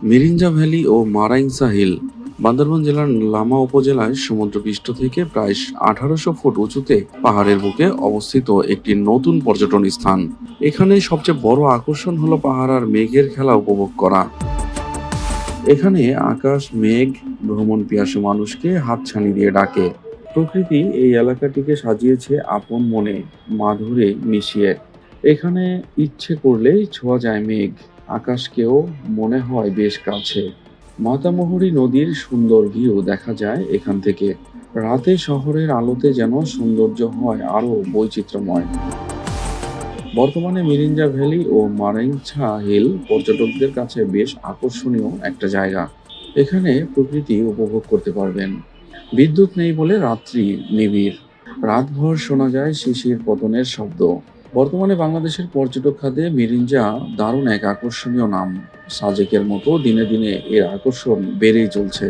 Mirinja valley ও Maraingsa hill Bandarban জেলার লামা উপজেলায় সমুদ্রপৃষ্ঠ থেকে প্রায় 1800 ফুট উঁচুতে পাহাড়ের বুকে অবস্থিত একটি নতুন পর্যটন স্থান। এখানে সবচেয়ে বড় আকর্ষণ হলো পাহাড় আর মেঘের খেলা উপভোগ করা। এখানে আকাশ মেঘ ভ্রমণ পিয়াসী মানুষকে হাতছানি দিয়ে ডাকে। প্রকৃতি এই এলাকাটিকে সাজিয়েছে আপন মনে মাধুরী মিশিয়ে। এখানে ইচ্ছে করলেই ছোঁয়া যায় মেঘ, আকাশকেও মনে হয় বেশ কাছে। মাতামুহুরী নদীর সুন্দর ভিউ দেখা যায় এখান থেকে। রাতে শহরের আলোতে যেন সৌন্দর্য হয় আরো বৈচিত্র্যময়। বর্তমানে মিরিঞ্জা ভ্যালি ও মারাইংছা হিল পর্যটকদের কাছে বেশ আকর্ষণীয় একটা জায়গা। এখানে প্রকৃতি উপভোগ করতে পারবেন। বিদ্যুৎ নেই বলে রাত্রি নিবিড়। রাতভর শোনা যায় শিশির পতনের শব্দ। বর্তমানে বাংলাদেশের পর্যটক খাতে মিরিঞ্জা দারুণ এক আকর্ষণীয় নাম। সাজেকের মতো দিনে দিনে এর আকর্ষণ বেড়েই চলছে।